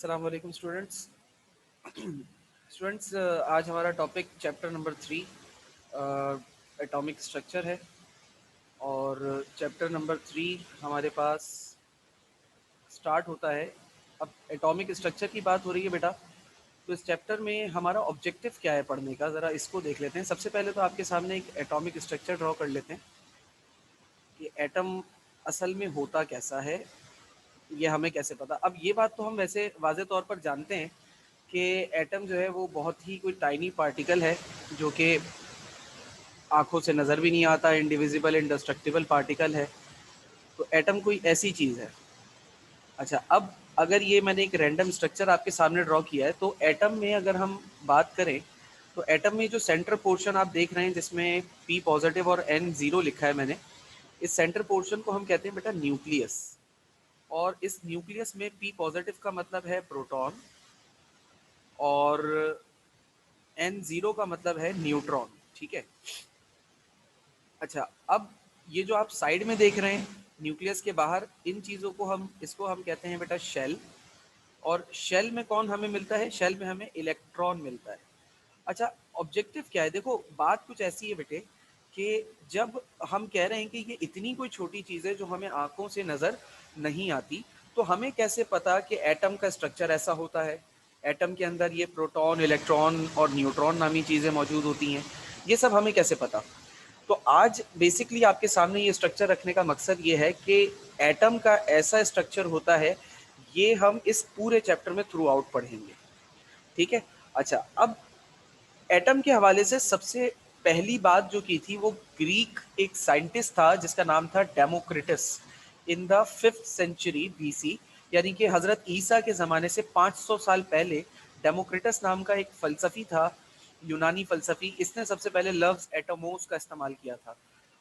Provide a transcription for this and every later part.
अस्सलाम वालेकुम students. Students, आज हमारा topic chapter number 3 atomic structure है। और चैप्टर नंबर 3 हमारे पास स्टार्ट होता है। अब एटॉमिक स्ट्रक्चर की बात हो रही है बेटा, तो इस चैप्टर में हमारा ऑब्जेक्टिव क्या है पढ़ने का, ज़रा इसको देख लेते हैं। सबसे पहले तो आपके सामने एक एटॉमिक स्ट्रक्चर ड्रॉ कर लेते हैं कि एटम असल में होता कैसा है, ये हमें कैसे पता। अब ये बात तो हम वैसे वाज़े तौर पर जानते हैं कि एटम जो है वो बहुत ही कोई टाइनी पार्टिकल है, जो कि आँखों से नज़र भी नहीं आता, इंडिविजिबल इंडेस्ट्रक्टिबल पार्टिकल है। तो एटम कोई ऐसी चीज़ है। अच्छा, अब अगर ये मैंने एक रैंडम स्ट्रक्चर आपके सामने ड्रॉ किया है, तो एटम में अगर हम बात करें, तो एटम में जो सेंटर पोर्शन आप देख रहे हैं जिसमें P पॉजिटिव और N ज़ीरो लिखा है मैंने, इस सेंटर पोर्शन को हम कहते हैं बेटा न्यूक्लियस। और इस न्यूक्लियस में P पॉजिटिव का मतलब है प्रोटॉन और N0 का मतलब है न्यूट्रॉन। ठीक है। अच्छा, अब ये जो आप साइड में देख रहे हैं न्यूक्लियस के बाहर, इन चीज़ों को हम इसको हम कहते हैं बेटा शेल। और शेल में कौन हमें मिलता है? शेल में हमें इलेक्ट्रॉन मिलता है। अच्छा, ऑब्जेक्टिव क्या है? देखो, बात कुछ ऐसी है बेटे कि जब हम कह रहे हैं कि ये इतनी कोई छोटी चीज़ है जो हमें आंखों से नज़र नहीं आती, तो हमें कैसे पता कि एटम का स्ट्रक्चर ऐसा होता है, एटम के अंदर ये प्रोटॉन, इलेक्ट्रॉन और न्यूट्रॉन नामी चीज़ें मौजूद होती हैं, ये सब हमें कैसे पता? तो आज बेसिकली आपके सामने ये स्ट्रक्चर रखने का मकसद ये है कि एटम का ऐसा स्ट्रक्चर होता है, ये हम इस पूरे चैप्टर में थ्रू आउट पढ़ेंगे। ठीक है। अच्छा, अब एटम के हवाले से सबसे पहली बात जो की थी वो ग्रीक एक साइंटिस्ट था जिसका नाम था Democritus, in the 5th century BC, यानी कि हजरत ईसा के ज़माने से 500 साल पहले डेमोक्रिटस नाम का एक फ़लसफ़ी था, यूनानी फ़लसफ़ी। इसने सबसे पहले लफ्ज़ एटोमोस का इस्तेमाल किया था।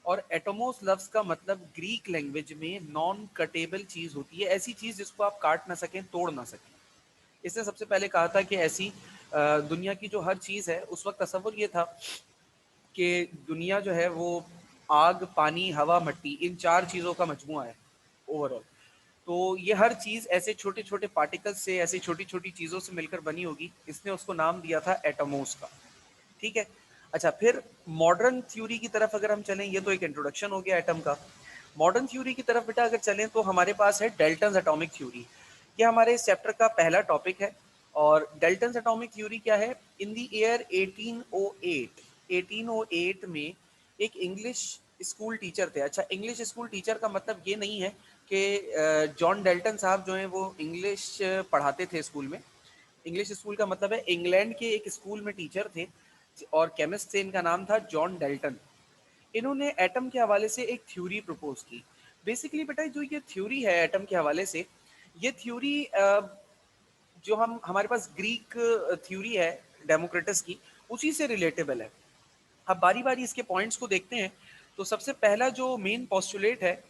और एटोमोस लफ्ज़ का मतलब ग्रीक लैंग्वेज में नॉन कटेबल चीज़ होती है, ऐसी चीज़ जिसको आप काट ना सकें, तोड़ ना सकें। इसने सबसे पहले कहा था कि ऐसी दुनिया की जो हर चीज़ है, उस वक्त तसव्वुर ये था कि दुनिया जो है वो आग, पानी, हवा, मिट्टी, इन 4 चीज़ों का मजमूआ है ओवरऑल। तो ये हर चीज़ ऐसे छोटे-छोटे पार्टिकल्स से, ऐसी छोटी-छोटी चीज़ों से मिलकर बनी होगी। इसने उसको नाम दिया था एटॉमोस का। ठीक है। अच्छा, फिर मॉडर्न थ्योरी की तरफ अगर हम चलें, ये तो एक इंट्रोडक्शन हो गया एटम का। मॉडर्न थ्योरी की तरफ बेटा अगर चलें तो हमारे पास है डेल्टन्स एटॉमिक थ्योरी। ये हमारे इस चैप्टर का पहला टॉपिक है। और डेल्टन्स एटॉमिक थ्योरी क्या है? इन द ईयर 1808 में एक इंग्लिश स्कूल टीचर थे। अच्छा, इंग्लिश स्कूल टीचर का मतलब ये नहीं है कि जॉन डेल्टन साहब जो हैं वो इंग्लिश पढ़ाते थे स्कूल में। इंग्लिश स्कूल का मतलब है इंग्लैंड के एक स्कूल में टीचर थे और केमिस्ट थे, इनका नाम था जॉन डेल्टन। इन्होंने एटम के हवाले से एक थ्योरी प्रपोज की। बेसिकली बेटा जो ये थ्योरी है एटम के हवाले से, ये थ्योरी जो हम हमारे पास ग्रीक थ्योरी है डेमोक्रिटस की, उसी से रिलेटेबल है। अब बारी-बारी इसके पॉइंट्स को देखते हैं। तो सबसे पहला जो मेन पोस्टुलेट है,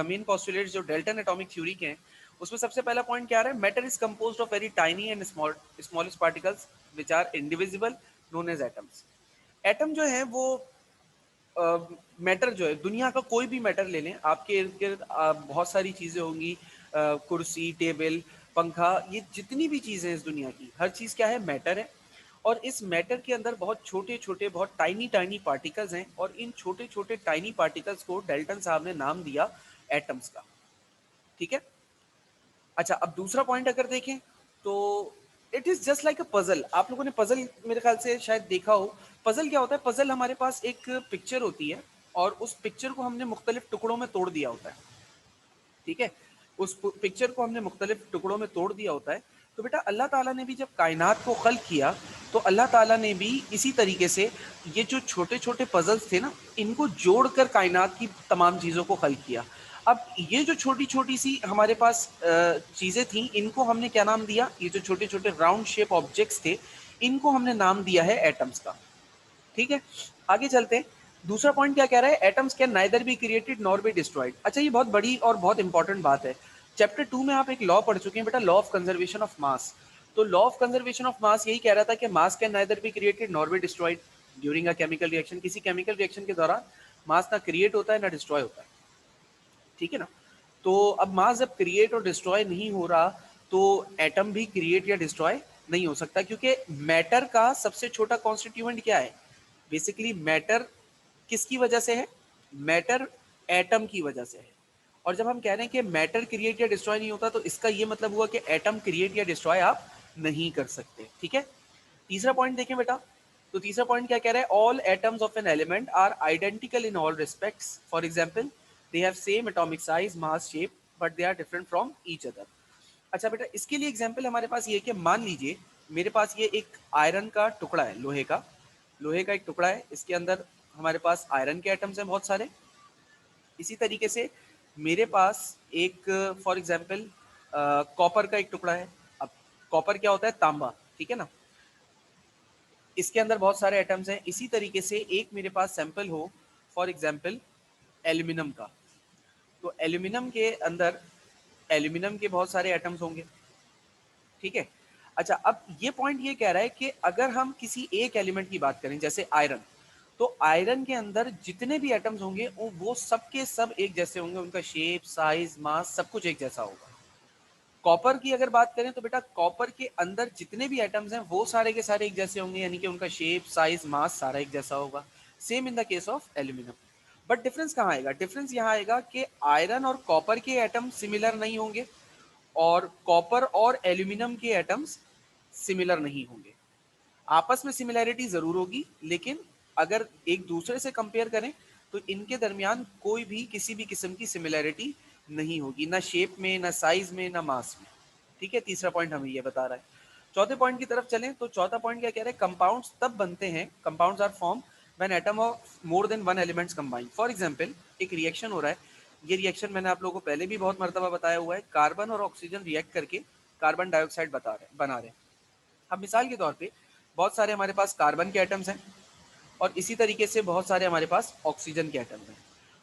मेन पोस्टुलेट जो डेल्टन एटॉमिक थ्योरी के हैं, उसमें सबसे पहला पॉइंट क्या आ रहा है? Matter is composed of very tiny and smallest particles which are indivisible, known as atoms. Atom जो है वो मैटर जो है, दुनिया का कोई भी मैटर ले लें, आपके इर्द गिर्द बहुत सारी चीज़ें होंगी, कुर्सी, टेबल, पंखा, ये जितनी भी चीज़ें हैं इस दुनिया की, हर चीज़ क्या है? मैटर है। और इस मैटर के अंदर बहुत छोटे-छोटे, बहुत टाइनी टाइनी पार्टिकल्स हैं और इन छोटे-छोटे टाइनी पार्टिकल्स को डेल्टन साहब ने नाम दिया एटम्स का। ठीक है? अच्छा, अब दूसरा पॉइंट अगर देखें तो it is just like a puzzle. आप लोगों ने पज़ल मेरे ख़्याल से शायद देखा हो। पज़ल क्या होता है? पज़ल हमारे पास एक पिक्चर होती है और उस पिक्चर को हमने मुख्तलिफ टुकड़ों में तोड़ दिया होता है। ठीक है? उस पिक्चर को हमने मुख्तलिफ टुकड़ों में तोड़ दिया होता है। तो बेटा अल्लाह ताला ने भी जब कायनात को खल्क किया, तो अल्लाह ताला ने भी इसी तरीके से ये जो छोटे-छोटे पज़ल्स थे ना, इनको जोड़कर कायनात की तमाम चीज़ों को खल्क किया। अब ये जो छोटी-छोटी सी हमारे पास चीज़ें थीं, इनको हमने क्या नाम दिया? ये जो छोटे-छोटे राउंड शेप ऑब्जेक्ट्स थे, इनको हमने नाम दिया है एटम्स का। ठीक है? आगे चलते हैं। दूसरा पॉइंट क्या कह रहा है? Atoms can neither be created nor be destroyed. अच्छा, ये बहुत बड़ी और बहुत इंपॉर्टेंट बात है। चैप्टर 2 में आप एक लॉ पढ़ चुके हैं बेटा, law of conservation of mass. तो law of conservation of mass यही कह रहा था कि mass can neither be created nor be destroyed during a chemical reaction. किसी केमिकल रिएक्शन के दौरान मास ना क्रिएट होता है ना डिस्ट्रॉय होता है। ठीक है ना? तो अब मास जब क्रिएट और डिस्ट्रॉय नहीं हो रहा, तो एटम भी क्रिएट या डिस्ट्रॉय नहीं हो सकता, क्योंकि मैटर का सबसे छोटा कॉन्स्टिट्यूएंट क्या है? बेसिकली मैटर किसकी वजह से है? मैटर एटम की वजह से है। और जब हम कह रहे हैं कि मैटर क्रिएट या डिस्ट्रॉय नहीं होता, तो इसका ये मतलब हुआ कि एटम क्रिएट या डिस्ट्रॉय आप नहीं कर सकते। ठीक है, तीसरा पॉइंट देखें बेटा। तो तीसरा पॉइंट क्या कह रहा है? All atoms of an element are identical in all respects. For example, they have same atomic size, mass, shape, but they are different from each other. अच्छा बेटा, इसके लिए एग्जाम्पल हमारे पास ये है कि मान लीजिए मेरे पास ये एक आयरन का टुकड़ा है, लोहे का एक टुकड़ा है, इसके अंदर हमारे पास आयरन के एटम्स हैं बहुत सारे। इसी तरीके से मेरे पास एक फॉर एग्जाम्पल कॉपर का एक टुकड़ा है। अब कॉपर क्या होता है? तांबा, ठीक है ना। इसके अंदर बहुत सारे एटम्स हैं। इसी तरीके से एक मेरे पास सैंपल हो फॉर एग्जाम्पल एल्यूमिनियम का, तो एल्यूमिनियम के बहुत सारे एटम्स होंगे। ठीक है, अच्छा अब ये पॉइंट ये कह रहा है कि अगर हम किसी एक एलिमेंट की बात करें जैसे आयरन, तो आयरन के अंदर जितने भी एटम्स होंगे वो सब के सब एक जैसे होंगे, उनका शेप, साइज, मास सब कुछ एक जैसा होगा। कॉपर की अगर बात करें तो बेटा कॉपर के अंदर जितने भी एटम्स हैं वो सारे के सारे एक जैसे होंगे, यानी कि उनका शेप, साइज, मास सारा एक जैसा होगा। Same in the case of aluminium. But difference कहाँ आएगा? डिफरेंस यहाँ आएगा कि आयरन और कॉपर के एटम सिमिलर नहीं होंगे और कॉपर और एल्यूमिनियम के एटम्स सिमिलर नहीं होंगे। आपस में सिमिलैरिटी जरूर होगी, लेकिन अगर एक दूसरे से कंपेयर करें तो इनके दरमियान कोई भी किसी भी किस्म की सिमिलैरिटी नहीं होगी, ना शेप में, ना साइज में, ना मास में। ठीक है, तीसरा पॉइंट हमें ये बता रहा है। चौथे पॉइंट की तरफ चलें तो चौथा पॉइंट क्या कह रहे हैं? कंपाउंड्स तब बनते हैं, compounds are form when atom of more than one elements combine. For example, एक रिएक्शन हो रहा है। ये रिएक्शन मैंने आप लोगों को पहले भी बहुत मर्तबा बताया हुआ है। कार्बन और ऑक्सीजन रिएक्ट करके कार्बन डाइऑक्साइड बना रहे हैं। अब मिसाल के तौर पे बहुत सारे हमारे पास कार्बन के एटम्स हैं और इसी तरीके से बहुत सारे हमारे पास ऑक्सीजन के एटम्स हैं।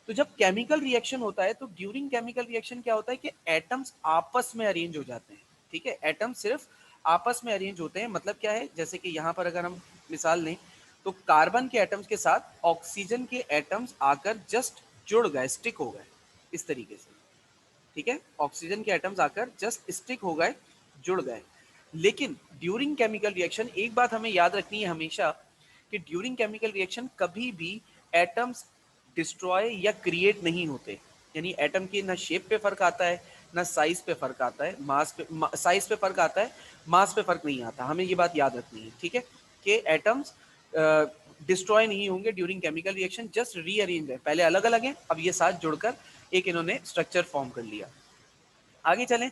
तो जब केमिकल रिएक्शन होता है तो ड्यूरिंग केमिकल रिएक्शन क्या होता है कि एटम्स आपस में अरेंज हो जाते हैं। ठीक है, एटम सिर्फ आपस में अरेंज होते हैं। मतलब क्या है? जैसे कि यहाँ पर अगर हम मिसाल लें तो कार्बन के एटम्स के साथ ऑक्सीजन के एटम्स आकर जस्ट जुड़ गए, स्टिक हो गए, इस तरीके से। ठीक है, ऑक्सीजन के एटम्स आकर जस्ट स्टिक हो गए, जुड़ गए। लेकिन ड्यूरिंग केमिकल रिएक्शन एक बात हमें याद रखनी है हमेशा, कि ड्यूरिंग केमिकल रिएक्शन कभी भी एटम्स डिस्ट्रॉय या क्रिएट नहीं होते। यानी एटम की ना शेप पे फर्क आता है, ना साइज पे फर्क आता है, साइज पे फर्क आता है, मास पे फर्क नहीं आता। हमें ये बात याद रखनी है, ठीक है, कि एटम्स डिस्ट्रॉय नहीं होंगे during chemical reaction, just rearrange है। पहले अलग अलग हैं, अब ये साथ जुड़कर एक इन्होंने स्ट्रक्चर फॉर्म कर लिया। आगे चलें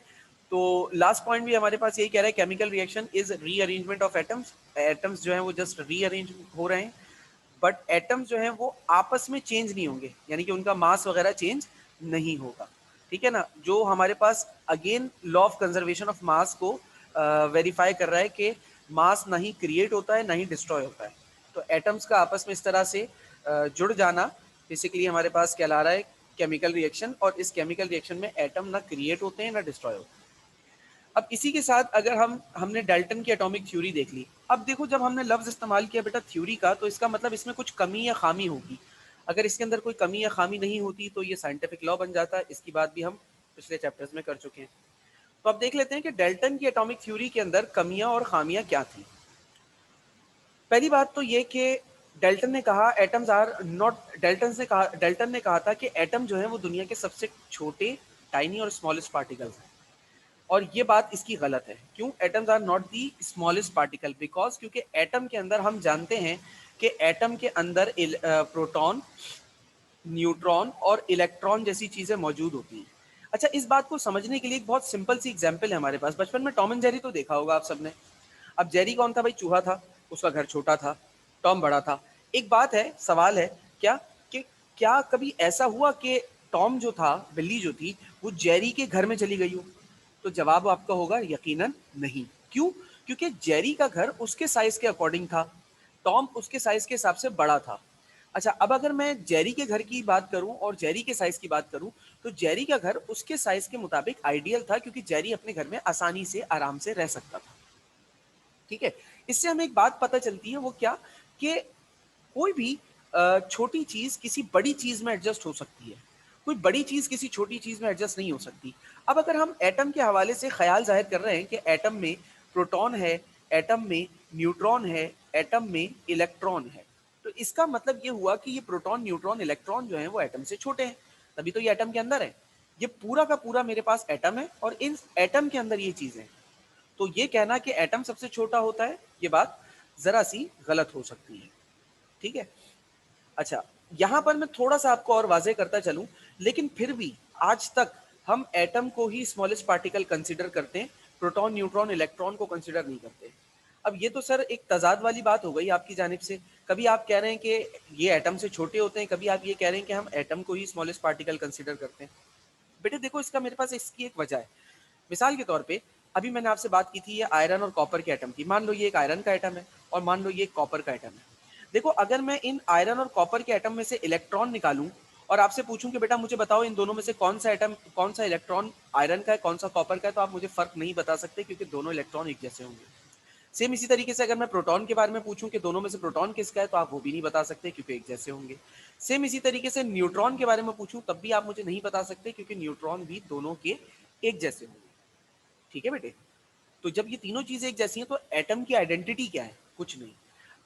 तो लास्ट पॉइंट भी हमारे पास यही कह रहा है, chemical reaction is rearrangement of atoms. Atoms जो हैं वो जस्ट रीअरेंज हो रहे हैं, बट एटम्स जो हैं वो आपस में चेंज नहीं होंगे, यानी कि उनका मास वगैरह चेंज नहीं होगा। ठीक है ना, जो हमारे पास again law of conservation of mass को वेरीफाई कर रहा है कि मास ना ही क्रिएट होता है ना ही डिस्ट्रॉय होता है। तो एटम्स का आपस में इस तरह से जुड़ जाना बेसिकली हमारे पास कहला रहा है केमिकल रिएक्शन, और इस केमिकल रिएक्शन में एटम ना क्रिएट होते हैं ना डिस्ट्रॉय होते हैं। अब इसी के साथ अगर हमने डाल्टन की एटॉमिक थ्योरी देख ली। अब देखो, जब हमने लफ्ज इस्तेमाल किया बेटा थ्योरी का, तो इसका मतलब इसमें कुछ कमी या खामी होगी। अगर इसके अंदर कोई कमी या खामी नहीं होती तो ये साइंटिफिक लॉ बन जाता है। इसकी बात भी हम पिछले चैप्टर्स में कर चुके हैं। तो अब देख लेते हैं कि डाल्टन की एटॉमिक थ्योरी के अंदर कमियां और खामियां क्या थी। पहली बात तो ये कि डाल्टन ने कहा एटम्स आर नॉट डाल्टन ने कहा था कि एटम जो है वो दुनिया के सबसे छोटे, टाइनी और स्मॉलेस्ट पार्टिकल्स हैं। और ये बात इसकी गलत है। क्यों? Atoms are not the smallest particle, because क्योंकि एटम के अंदर हम जानते हैं कि एटम के अंदर प्रोटॉन, न्यूट्रॉन और इलेक्ट्रॉन जैसी चीजें मौजूद होती हैं। अच्छा, इस बात को समझने के लिए एक बहुत सिंपल सी एग्जांपल है हमारे पास। बचपन में टॉम एंड जेरी तो देखा होगा आप सबने। अब जेरी कौन था भाई? चूहा था, उसका घर छोटा था, टॉम बड़ा था। एक बात है, सवाल है क्या, कि क्या कभी ऐसा हुआ कि टॉम जो था, बिल्ली जो थी, वो जेरी के घर में चली गई हो? तो जवाब आपका होगा यकीनन नहीं। क्यों? क्योंकि जेरी का घर उसके साइज के अकॉर्डिंग था, टॉम उसके साइज के हिसाब से बड़ा था। अच्छा, अब अगर मैं जेरी के घर की बात करूं और जेरी के साइज की बात करूं, तो जेरी का घर उसके साइज के मुताबिक आइडियल था, क्योंकि जेरी अपने घर में आसानी से, आराम से रह सकता था। ठीक है, इससे हमें एक बात पता चलती है, वो क्या, कि कोई भी छोटी चीज किसी बड़ी चीज में एडजस्ट हो सकती है। कोई बड़ी चीज किसी छोटी चीज में एडजस्ट नहीं हो सकती। अब अगर हम एटम के हवाले से ख्याल जाहिर कर रहे हैं कि एटम में प्रोटॉन है, एटम में न्यूट्रॉन है, एटम में इलेक्ट्रॉन है, तो इसका मतलब ये हुआ कि ये प्रोटॉन, न्यूट्रॉन, इलेक्ट्रॉन जो है वो एटम से छोटे हैं, तभी तो ये एटम के अंदर है। ये पूरा का पूरा मेरे पास एटम है और इन एटम के अंदर ये चीजें हैं। तो ये कहना कि एटम सबसे छोटा होता है, ये बात जरा सी गलत हो सकती है। ठीक है। अच्छा, यहां पर मैं थोड़ा सा आपको और वाजे करता चलूं, लेकिन फिर भी आज तक हम एटम को ही स्मॉलेस्ट पार्टिकल कंसीडर करते हैं, प्रोटॉन, न्यूट्रॉन, इलेक्ट्रॉन को कंसीडर नहीं करते। अब ये तो सर एक तजाद वाली बात हो गई आपकी जानिब से। कभी आप कह रहे हैं कि ये एटम से छोटे होते हैं, कभी आप ये कह रहे हैं कि हम एटम को ही स्मॉलेस्ट पार्टिकल कंसीडर करते हैं। बेटे देखो, इसका मेरे पास इसकी एक वजह है। मिसाल के तौर पे अभी मैंने आपसे बात की थी ये आयरन और कॉपर के एटम की। मान लो ये एक आयरन का एटम है और मान लो ये एक कॉपर का एटम है। देखो, अगर मैं इन आयरन और कॉपर के एटम में से इलेक्ट्रॉन निकालूं और आपसे पूछूं कि बेटा मुझे बताओ इन दोनों में से कौन सा एटम, कौन सा इलेक्ट्रॉन आयरन का है, कौन सा कॉपर का है, तो आप मुझे फर्क नहीं बता सकते, क्योंकि दोनों इलेक्ट्रॉन एक जैसे होंगे। सेम इसी तरीके से अगर मैं प्रोटॉन के बारे में पूछूं कि दोनों में से प्रोटॉन किसका है, तो आप वो भी नहीं बता सकते, क्योंकि एक जैसे होंगे। सेम इसी तरीके से न्यूट्रॉन के बारे में पूछूं तब भी आप मुझे नहीं बता सकते, क्योंकि न्यूट्रॉन भी दोनों के एक जैसे होंगे। ठीक है बेटे। तो जब ये तीनों चीजें एक जैसी हैं, तो एटम की आइडेंटिटी क्या है? कुछ नहीं।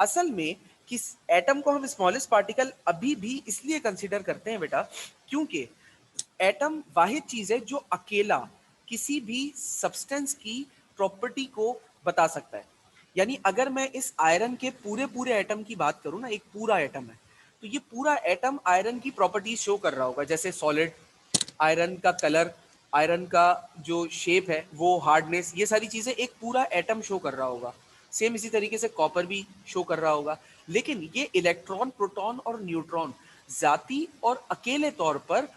असल में किस एटम को हम स्मॉलेस्ट पार्टिकल अभी भी इसलिए कंसीडर करते हैं बेटा, क्योंकि एटम वाहिद चीज है जो अकेला किसी भी सब्सटेंस की प्रॉपर्टी को बता सकता है। यानी अगर मैं इस आयरन के पूरे पूरे एटम की बात करूं ना, एक पूरा एटम है, तो ये पूरा एटम आयरन की प्रॉपर्टीज शो कर रहा होगा, जैसे सॉलिड, आयरन का कलर, आयरन का जो शेप है, वो हार्डनेस, ये सारी चीजें एक पूरा एटम शो कर रहा होगा। सेम इसी तरीके से कॉपर भी शो कर रहा होगा। लेकिन ये इलेक्ट्रॉन, प्रोटॉन और न्यूट्रॉन जाती और अकेले तौर पर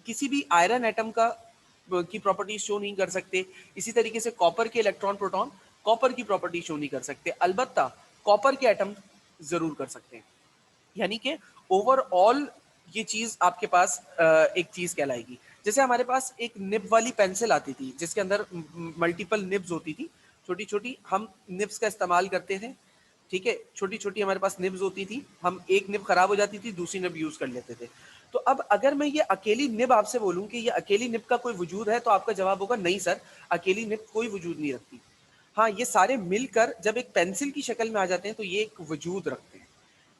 किसी भी आयरन एटम का की प्रॉपर्टी शो नहीं कर सकते। इसी तरीके से कॉपर के इलेक्ट्रॉन, प्रोटॉन कॉपर की प्रॉपर्टी शो नहीं कर सकते। अलबत्ता कॉपर के एटम जरूर कर सकते हैं। यानी कि ओवरऑल ये चीज आपके पास एक चीज कहलाएगी। जैसे हमारे पास एक निब वाली पेंसिल आती थी जिसके अंदर मल्टीपल निब्स होती थी, छोटी छोटी, हम निब्स का इस्तेमाल करते थे। ठीक है, छोटी छोटी हमारे पास निब्स होती थी, हम एक निब खराब हो जाती थी, दूसरी निब यूज कर लेते थे। तो अब अगर मैं ये अकेली निब आपसे बोलूं कि ये अकेली निब का कोई वजूद है, तो आपका जवाब होगा नहीं सर, अकेली निब कोई वजूद नहीं रखती। हाँ, ये सारे मिलकर जब एक पेंसिल की शक्ल में आ जाते हैं तो ये एक वजूद रखते हैं।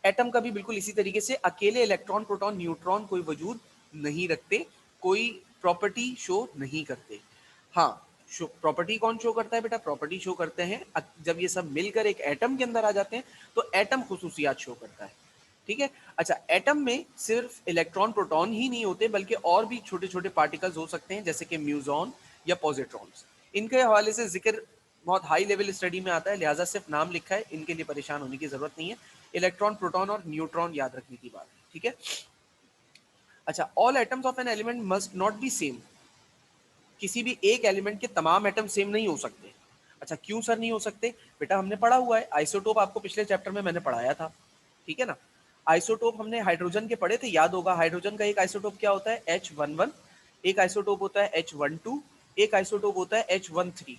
एटम का भी बिल्कुल इसी तरीके से अकेले इलेक्ट्रॉन, प्रोटॉन, न्यूट्रॉन कोई वजूद नहीं रखते, कोई प्रॉपर्टी शो नहीं करते। हाँ, प्रॉपर्टी कौन शो करता है बेटा? प्रॉपर्टी शो करते हैं जब ये सब मिलकर एक एटम के अंदर आ जाते हैं, तो एटम खुसूसियात शो करता है। ठीक है। अच्छा, एटम में सिर्फ इलेक्ट्रॉन, प्रोटॉन ही नहीं होते, बल्कि और भी छोटे छोटे पार्टिकल्स हो सकते हैं, जैसे कि म्यूजॉन या पॉजिट्रॉन्स। इनके हवाले से जिक्र बहुत हाई लेवल स्टडी में आता है, लिहाजा सिर्फ नाम लिखा है, इनके लिए परेशान होने की जरूरत नहीं है। इलेक्ट्रॉन, प्रोटॉन और न्यूट्रॉन याद रखने की बात है। ठीक है। अच्छा, all atoms of an element must not be same. किसी भी एक एलिमेंट के तमाम एटम सेम नहीं हो सकते। अच्छा, क्यों सर नहीं हो सकते? बेटा हमने पढ़ा हुआ है, आइसोटोप आपको पिछले चैप्टर में मैंने पढ़ाया था। ठीक है ना। आइसोटोप हमने हाइड्रोजन के पढ़े थे, याद होगा। हाइड्रोजन का एक आइसोटोप क्या होता है? H11, एक आइसोटोप होता है H12, एक आइसोटोप होता है H13।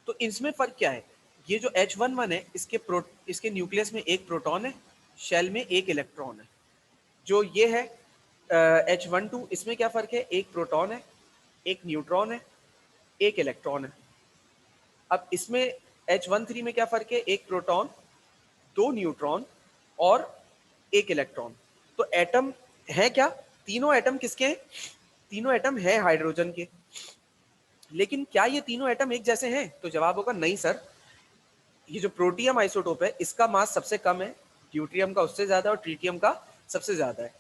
तो इसमें फर्क क्या है? ये जो H11 है, इसके न्यूक्लियस में एक प्रोटॉन है, शेल में एक इलेक्ट्रॉन है। जो ये है H12, इसमें क्या फर्क है? एक प्रोटॉन है, एक न्यूट्रॉन है, एक इलेक्ट्रॉन है। अब इसमें H13 में क्या फर्क है? एक प्रोटॉन, दो न्यूट्रॉन और एक इलेक्ट्रॉन। तो एटम है क्या? तीनों एटम किसके हैं? तीनों एटम है हाइड्रोजन के। लेकिन क्या ये तीनों एटम एक जैसे हैं? तो जवाब होगा नहीं सर। ये जो प्रोटियम आइसोटोप है, इसका मास सबसे कम है, ड्यूट्रियम का उससे ज्यादा और ट्रीटियम का सबसे ज्यादा है।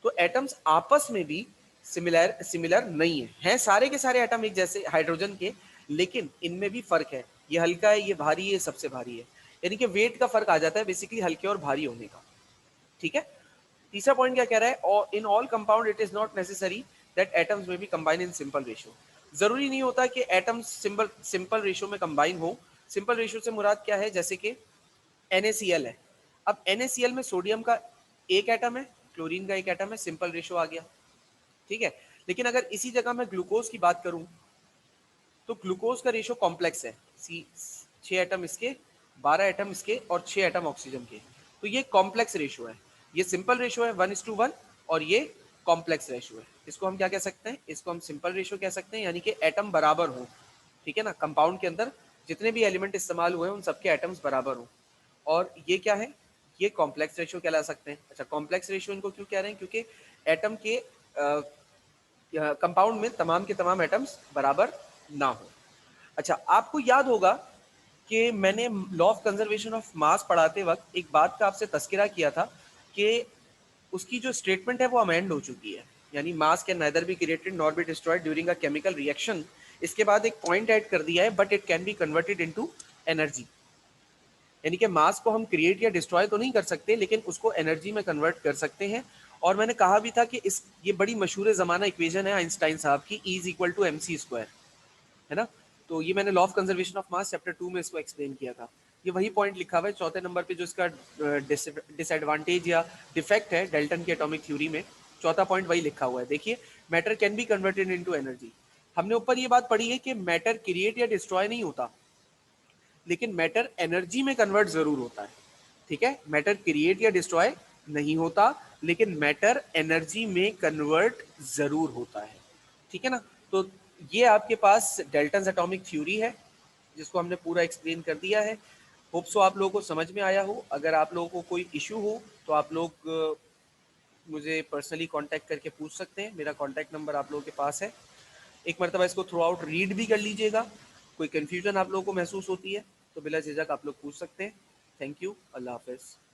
तो एटम्स आपस में भी सिमिलर सिमिलर नहीं है। हैं सारे के सारे एटम एक जैसे हाइड्रोजन के, लेकिन इनमें भी फर्क है। ये हल्का है, ये भारी है, ये सबसे भारी है। यानी कि वेट का फर्क आ जाता है बेसिकली हल्के और भारी होने का। ठीक है। तीसरा पॉइंट क्या कह रहा है? In all compound it is not necessary that atoms may be combine in simple ratio. जरूरी नहीं होता कि एटम्स सिंपल सिंपल रेशियो में कंबाइन हो। सिंपल रेशियो से मुराद क्या है? जैसे कि NaCl है। अब NaCl में सोडियम का एक एटम है, क्लोरीन का एक एटम है, सिंपल रेशियो आ गया। ठीक है। लेकिन अगर इसी जगह मैं ग्लूकोज की बात करूं, तो ग्लूकोज का रेशियो कॉम्प्लेक्स है। सी 6 एटम इसके, 12 एटम इसके और 6 एटम ऑक्सीजन के। तो ये कॉम्प्लेक्स रेशियो है। ये सिंपल रेशियो है 1:1 और ये कॉम्प्लेक्स रेशियो है। इसको हम क्या कह सकते हैं, इसको हम सिंपल रेशियो कह सकते हैं, यानी कि एटम बराबर हो, ठीक है ना, कंपाउंड के अंदर जितने भी एलिमेंट इस्तेमाल हुए हैं उन सबके एटम्स बराबर हो। और ये क्या है, ये कॉम्प्लेक्स रेशियो कहला सकते हैं। अच्छा, कॉम्प्लेक्स रेशियो इनको क्यों कह रहे हैं, क्योंकि एटम के कंपाउंड में तमाम के तमाम एटम्स बराबर ना हो। अच्छा, आपको याद होगा कि मैंने लॉ ऑफ कंजर्वेशन ऑफ मास पढ़ाते वक्त एक बात का आपसे तस्करा किया था कि उसकी जो स्टेटमेंट है वो अमेंड हो चुकी है, यानी मास can neither be created nor be destroyed during a chemical reaction. इसके बाद एक पॉइंट ऐड कर दिया है, but it can be converted into energy, यानी कि मास को हम क्रिएट या डिस्ट्रॉय तो नहीं कर सकते लेकिन उसको एनर्जी में कन्वर्ट कर सकते हैं। और मैंने कहा भी था कि इस ये बड़ी मशहूर ज़माना इक्वेशन है आइंस्टाइन साहब की, E is equal to M C square, है ना। तो ये मैंने law of conservation of mass chapter 2 में इसको एक्सप्लेन किया था। ये वही पॉइंट लिखा हुआ है चौथे नंबर पे, जो इसका डिसएडवांटेज या डिफेक्ट है डेल्टन की एटॉमिक थ्योरी में, चौथा पॉइंट वही लिखा हुआ है। देखिए, matter can be converted into energy. हमने ऊपर ये बात पढ़ी है कि मैटर क्रिएट या डिस्ट्रॉय नहीं होता, लेकिन मैटर एनर्जी में कन्वर्ट जरूर होता है, ठीक है। मैटर क्रिएट या डिस्ट्रॉय नहीं होता, लेकिन मैटर एनर्जी में कन्वर्ट जरूर होता है, ठीक है ना। तो ये आपके पास डेल्टन एटॉमिक थ्योरी है, जिसको हमने पूरा एक्सप्लेन कर दिया है। होप सो आप लोगों को समझ में आया हो। अगर आप लोगों को कोई इशू हो तो आप लोग मुझे पर्सनली कांटेक्ट करके पूछ सकते हैं। मेरा कांटेक्ट नंबर आप लोगों के पास है। एक मरतबा इसको थ्रू आउट रीड भी कर लीजिएगा। कोई कन्फ्यूजन आप लोगों को महसूस होती है तो बिला झिझक आप लोग पूछ सकते हैं। Thank you. अल्लाह हाफिज़।